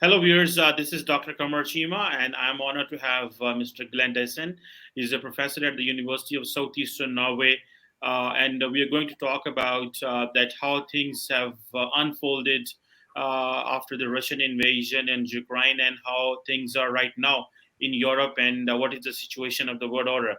Hello, viewers. This is Dr. Qamar Cheema, and I'm honored to have Mr. Glenn Dyson. He's a professor at the University of Southeastern Norway, and we are going to talk about that how things have unfolded after the Russian invasion in Ukraine, and how things are right now in Europe, and what is the situation of the world order.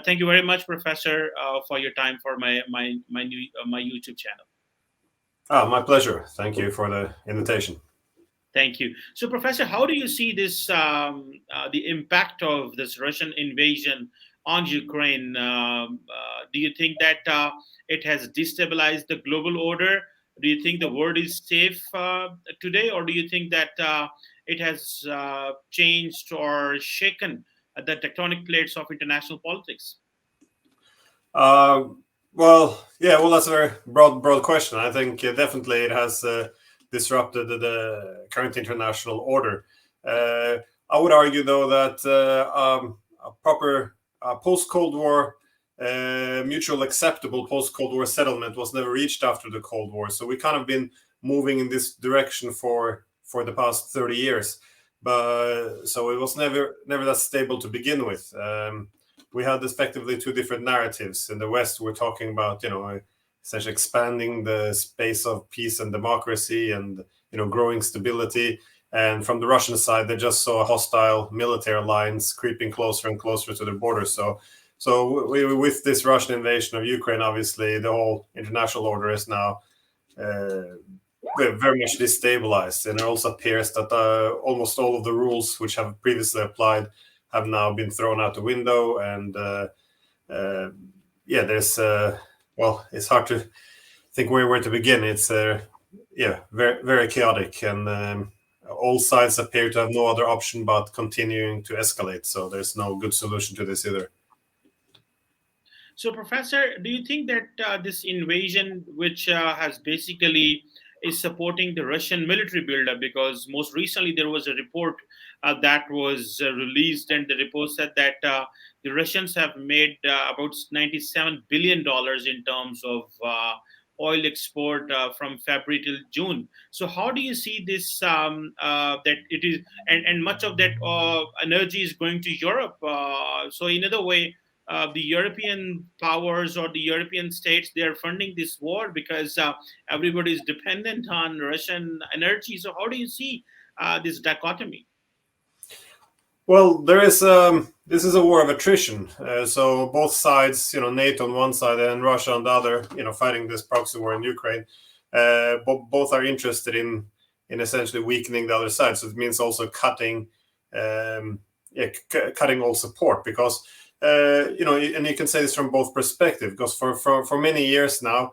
Thank you very much, Professor, for your time for my YouTube channel. My pleasure. Thank you for the invitation. Thank you. So, Professor, how do you see this the impact of this Russian invasion on Ukraine? Do you think that it has destabilized the global order? Do you think the world is safe today, or do you think that it has changed or shaken the tectonic plates of international politics? Uh, that's a very broad question. I think definitely it has disrupted the current international order. I would argue, though, that a proper post-Cold War, mutual acceptable post-Cold War settlement was never reached after the Cold War. So we kind of been moving in this direction for the past 30 years. But so it was never that stable to begin with. We had effectively two different narratives. In the West, we're talking about, essentially expanding the space of peace and democracy and, growing stability. And from the Russian side, they just saw hostile military lines creeping closer and closer to the border. So with this Russian invasion of Ukraine, obviously, the whole international order is now very much destabilized. And it also appears that almost all of the rules which have previously applied have now been thrown out the window. And there's it's hard to think where to begin. It's very very chaotic, and all sides appear to have no other option but continuing to escalate. So there's no good solution to this either. So, Professor, do you think that this invasion, which has basically is supporting the Russian military buildup, because most recently there was a report that was released, and the report said that the Russians have made about $97 billion in terms of oil export from February till June. So, how do you see this? That it is, and much of that energy is going to Europe. So, in other way, the European powers or the European states, they are funding this war because everybody is dependent on Russian energy. So how do you see this dichotomy? Well, there is this is a war of attrition. So both sides, NATO on one side and Russia on the other, fighting this proxy war in Ukraine, both are interested in essentially weakening the other side. So it means also cutting all support, because and you can say this from both perspectives, because for many years now,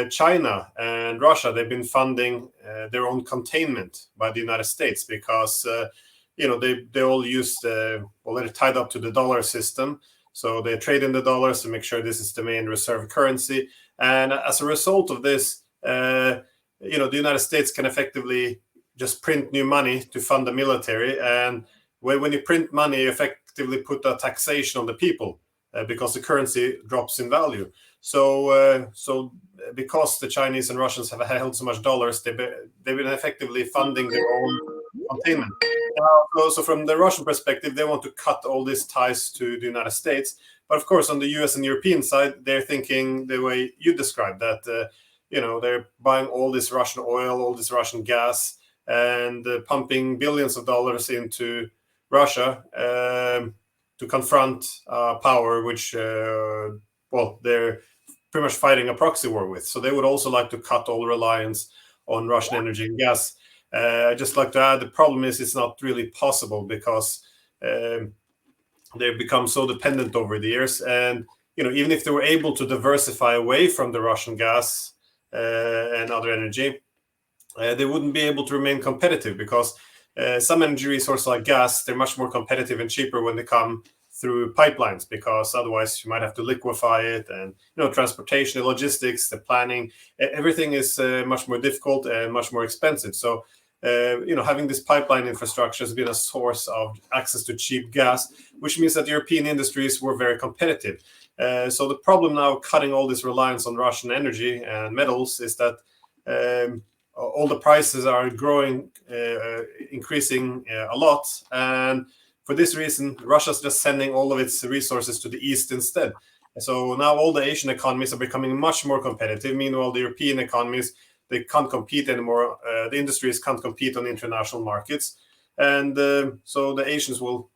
China and Russia, they've been funding their own containment by the United States, because they all use they're tied up to the dollar system, so they trade in the dollars to make sure this is the main reserve currency. And as a result of this, the United States can effectively just print new money to fund the military. And when you print money, you effectively put a taxation on the people because the currency drops in value. So because the Chinese and Russians have held so much dollars, they've been effectively funding their own containment. So from the Russian perspective, they want to cut all these ties to the United States. But of course, on the US and European side, they're thinking the way you described, that they're buying all this Russian oil, all this Russian gas, and pumping billions of dollars into Russia to confront power which they're pretty much fighting a proxy war with. So they would also like to cut all reliance on Russian energy and gas. I'd just like to add, the problem is it's not really possible, because they've become so dependent over the years. And even if they were able to diversify away from the Russian gas and other energy, they wouldn't be able to remain competitive, because some energy resources like gas, they're much more competitive and cheaper when they come through pipelines, because otherwise you might have to liquefy it, and transportation, the logistics, the planning, everything is much more difficult and much more expensive. So having this pipeline infrastructure has been a source of access to cheap gas, which means that European industries were very competitive. So the problem now, cutting all this reliance on Russian energy and metals, is that all the prices are growing, increasing a lot, and for this reason, Russia's just sending all of its resources to the east instead. So now all the Asian economies are becoming much more competitive. Meanwhile, the European economies, they can't compete anymore. The industries can't compete on international markets. And so the Asians will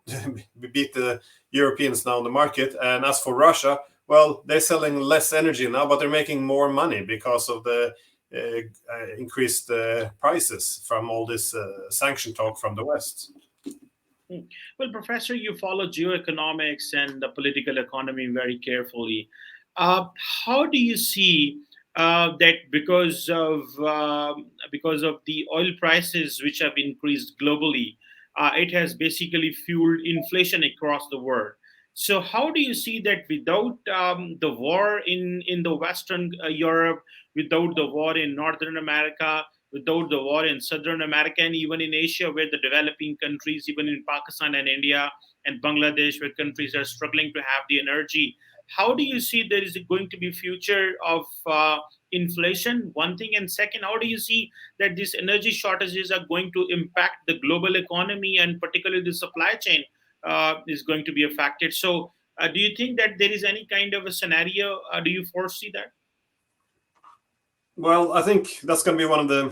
beat the Europeans now on the market. And as for Russia, well, they're selling less energy now, but they're making more money because of the increased prices from all this sanction talk from the West. Well, Professor, you follow geoeconomics and the political economy very carefully. How do you see that because of the oil prices which have increased globally, it has basically fueled inflation across the world. So, how do you see that without the war in the Western Europe, without the war in Northern America, without the war in Southern America, and even in Asia, where the developing countries, even in Pakistan and India and Bangladesh, where countries are struggling to have the energy, how do you see there is going to be future of inflation? One thing, and second, how do you see that these energy shortages are going to impact the global economy and particularly the supply chain is going to be affected? So, do you think that there is any kind of a scenario? Do you foresee that? Well, I think that's going to be one of the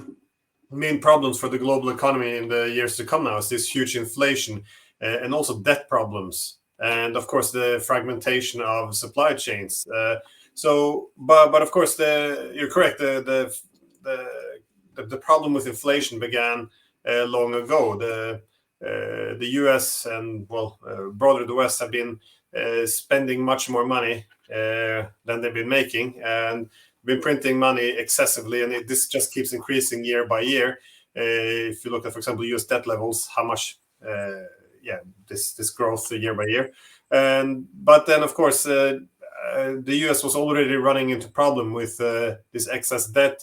main problems for the global economy in the years to come now is this huge inflation and also debt problems. And of course, the fragmentation of supply chains. But of course, you're correct. The problem with inflation began long ago. The U.S. and broader the West have been spending much more money than they've been making, and been printing money excessively, and this just keeps increasing year by year. If you look at, for example, U.S. debt levels, how much, this growth year by year, but then of course the U.S. was already running into problem with this excess debt,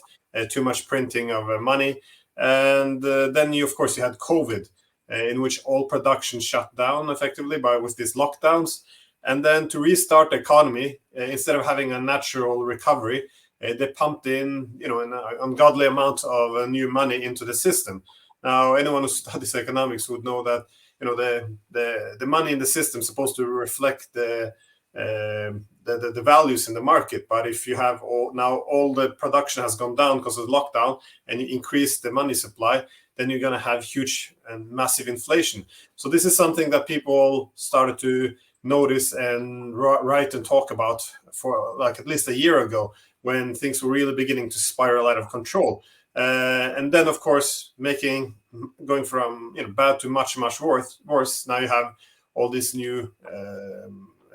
too much printing of money, and then you had COVID, in which all production shut down effectively with these lockdowns, and then to restart the economy, instead of having a natural recovery, they pumped in, an ungodly amount of new money into the system. Now, anyone who studies economics would know that, the money in the system is supposed to reflect the values in the market. But if you have all the production has gone down because of the lockdown, and you increase the money supply, then you're going to have huge and massive inflation. So this is something that people started to notice and write and talk about for like at least a year ago, when things were really beginning to spiral out of control. And then, of course, going from bad to much worse. Now you have all this new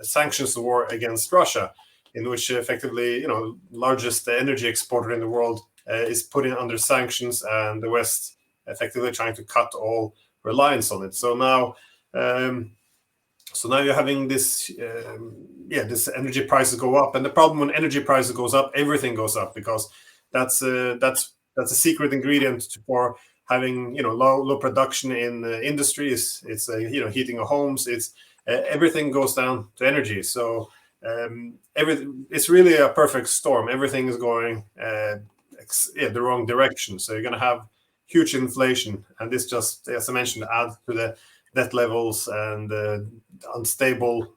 sanctions war against Russia, in which effectively, largest energy exporter in the world is put in under sanctions, and the West effectively trying to cut all reliance on it. So now you're having this, this energy prices go up, and the problem when energy prices goes up, everything goes up, because that's a secret ingredient for having low production in industries. It's heating of homes. It's everything goes down to energy. So it's really a perfect storm. Everything is going the wrong direction. So you're going to have huge inflation, and this just, as I mentioned, adds to the debt levels and unstable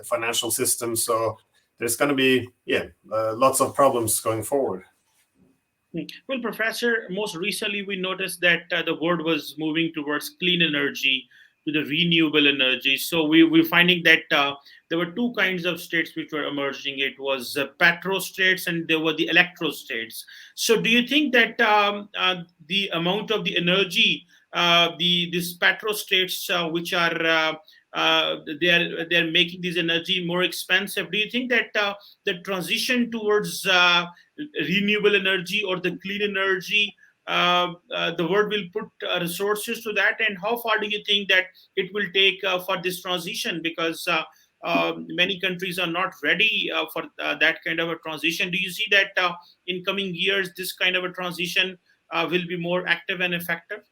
financial systems. So there's going to be lots of problems going forward. Well, Professor, most recently we noticed that the world was moving towards clean energy, to the renewable energy. So we're finding that there were two kinds of states which were emerging. It was petro states, and there were the electro states. So do you think that the amount of the energy, these petro states which are they're making this energy more expensive, do you think that the transition towards renewable energy or the clean energy, the world will put resources to that? And how far do you think that it will take for this transition? Because many countries are not ready for that kind of a transition. Do you see that in coming years this kind of a transition will be more active and effective?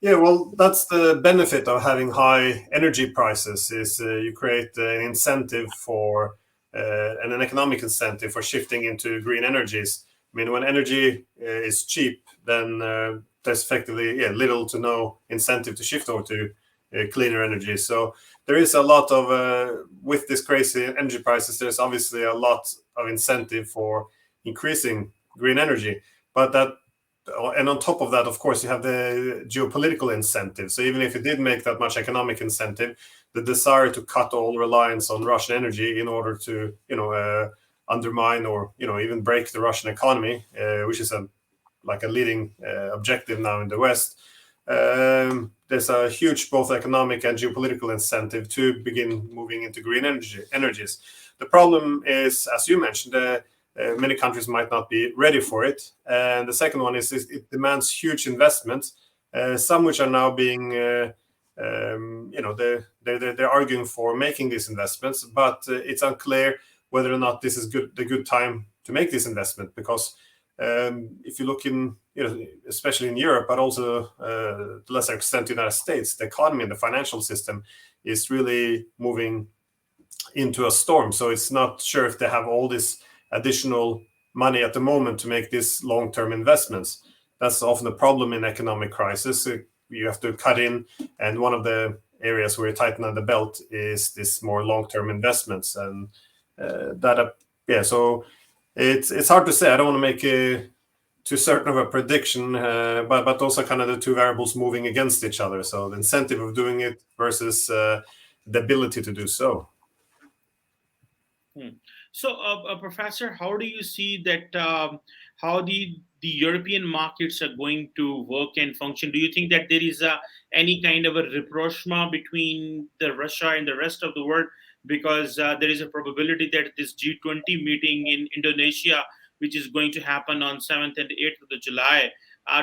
Yeah, well, that's the benefit of having high energy prices, is you create an incentive for and an economic incentive for shifting into green energies. I mean, when energy is cheap, then there's effectively little to no incentive to shift over to cleaner energy. So there is a lot of with this crazy energy prices, there's obviously a lot of incentive for increasing green energy, but that, and on top of that, of course, you have the geopolitical incentive. So even if it did make that much economic incentive, the desire to cut all reliance on Russian energy in order to undermine or even break the Russian economy, which is a leading objective now in the West. There's a huge both economic and geopolitical incentive to begin moving into green energies. The problem is, as you mentioned, many countries might not be ready for it. And the second one is it demands huge investments, some which are now being, they're arguing for making these investments, but it's unclear whether or not this is the good time to make this investment, because if you look in, especially in Europe, but also to a lesser extent the United States, the economy and the financial system is really moving into a storm. So it's not sure if they have all this additional money at the moment to make these long-term investments. That's often a problem in economic crisis. You have to cut in, and one of the areas where you tighten on the belt is this more long-term investments, and so it's hard to say. I don't want to make too certain of a prediction, but also kind of the two variables moving against each other. So the incentive of doing it versus the ability to do so. So, Professor, how do you see that how the European markets are going to work and function? Do you think that there is any kind of a rapprochement between the Russia and the rest of the world? Because there is a probability that this G20 meeting in Indonesia, which is going to happen on 7th and 8th of July,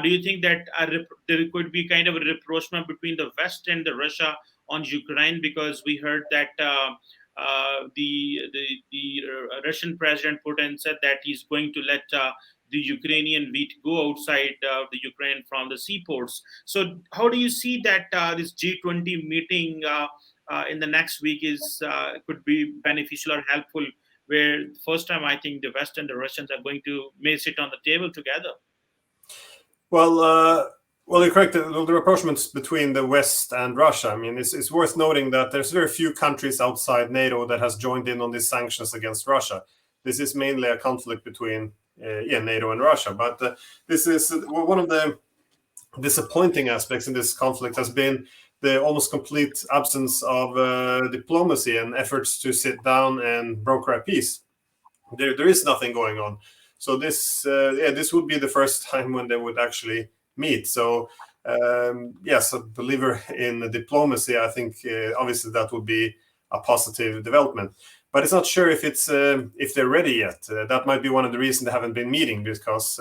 do you think that there could be kind of a rapprochement between the West and the Russia on Ukraine? Because we heard that the Russian President Putin said that he's going to let the Ukrainian wheat go outside the Ukraine from the seaports. So how do you see that this G20 meeting in the next week could be beneficial or helpful, where first time I think the West and the Russians are going to may sit on the table together? Well, you're correct. The rapprochements between the West and Russia, I mean, it's worth noting that there's very few countries outside NATO that has joined in on these sanctions against Russia. This is mainly a conflict between NATO and Russia. But this is one of the disappointing aspects in this conflict has been the almost complete absence of diplomacy and efforts to sit down and broker a peace. There is nothing going on. So this would be the first time when they would actually meet. So yes, a believer in diplomacy. I think obviously that would be a positive development. But it's not sure if if they're ready yet. That might be one of the reasons they haven't been meeting, because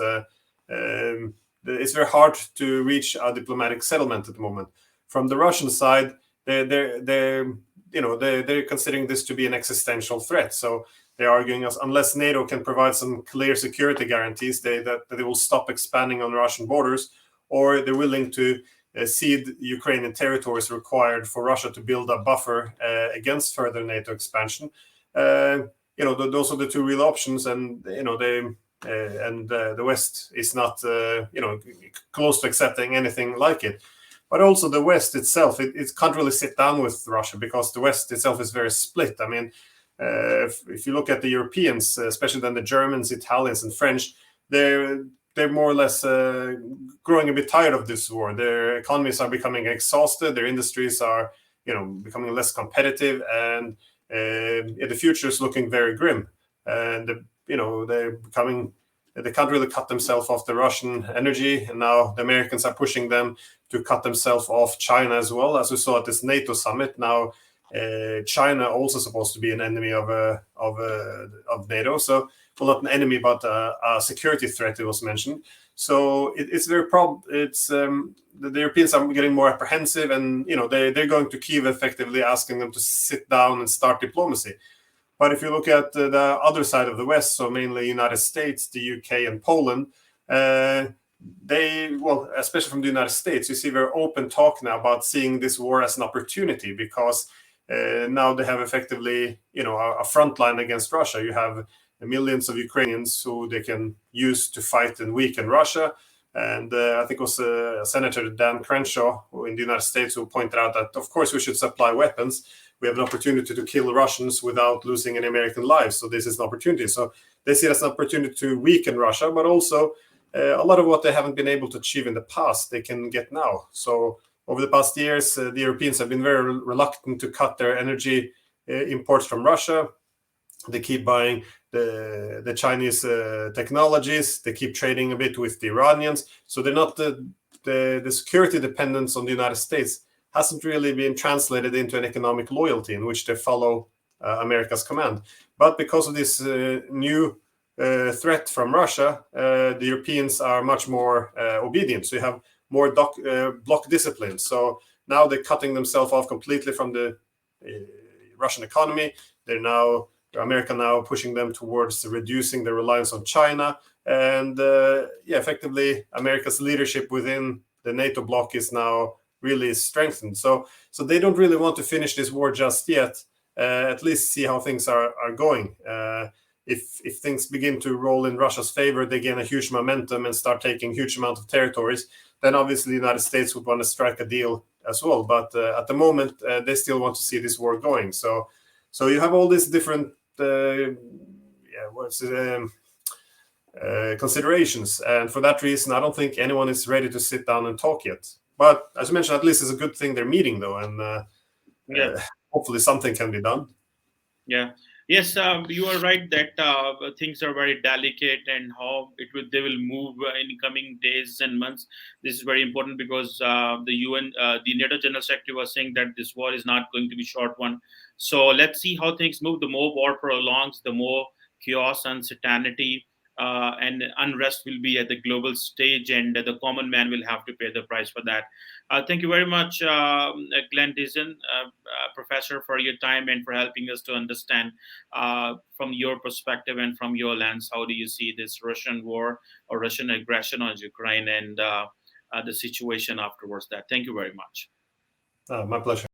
it's very hard to reach a diplomatic settlement at the moment. From the Russian side, they're considering this to be an existential threat. So they're arguing unless NATO can provide some clear security guarantees, that they will stop expanding on Russian borders, or they're willing to cede Ukrainian territories required for Russia to build a buffer against further NATO expansion. Those are the two real options, and the West is not close to accepting anything like it. But also the West itself, it can't really sit down with Russia, because the West itself is very split. I mean, if you look at the Europeans, especially then the Germans, Italians, and French, they're more or less growing a bit tired of this war. Their economies are becoming exhausted. Their industries are, becoming less competitive, and the future is looking very grim. And they can't really cut themselves off the Russian energy, and now the Americans are pushing them to cut themselves off China as well, as we saw at this NATO summit. Now, China also supposed to be an enemy of NATO. So, well, not an enemy, but a security threat. It was mentioned. So it's very the Europeans are getting more apprehensive, and they're going to Kyiv effectively, asking them to sit down and start diplomacy. But if you look at the other side of the West, so mainly United States, the UK, and Poland, especially from the United States, you see very open talk now about seeing this war as an opportunity, because now they have effectively, a front line against Russia. You have millions of Ukrainians who they can use to fight and weaken Russia. And I think it was Senator Dan Crenshaw in the United States who pointed out that, of course, we should supply weapons. We have an opportunity to kill Russians without losing any American lives. So this is an opportunity. So they see it as an opportunity to weaken Russia, but also a lot of what they haven't been able to achieve in the past, they can get now. So over the past years, the Europeans have been very reluctant to cut their energy imports from Russia. They keep buying the Chinese technologies. They keep trading a bit with the Iranians. So they're not the security dependence on the United States hasn't really been translated into an economic loyalty in which they follow America's command. But because of this new threat from Russia, the Europeans are much more obedient. So you have more block discipline. So now they're cutting themselves off completely from the Russian economy. America now pushing them towards reducing their reliance on China. And effectively, America's leadership within the NATO bloc is now really strengthened. So they don't really want to finish this war just yet. At least see how things are going. If things begin to roll in Russia's favor, they gain a huge momentum and start taking huge amount of territories, then obviously the United States would want to strike a deal as well. But at the moment, they still want to see this war going. So you have all these different considerations. And for that reason, I don't think anyone is ready to sit down and talk yet. But as you mentioned, at least it's a good thing they're meeting, though. And hopefully something can be done. Yeah. Yes, you are right that things are very delicate, and how they will move in coming days and months. This is very important because the UN, the NATO General Secretary was saying that this war is not going to be short one. So let's see how things move. The more war prolongs, the more chaos, uncertainty, and unrest will be at the global stage, and the common man will have to pay the price for that. Thank you very much, Glenn Dizon, professor, for your time and for helping us to understand from your perspective and from your lens, how do you see this Russian war or Russian aggression on Ukraine and the situation afterwards. That. Thank you very much. My pleasure.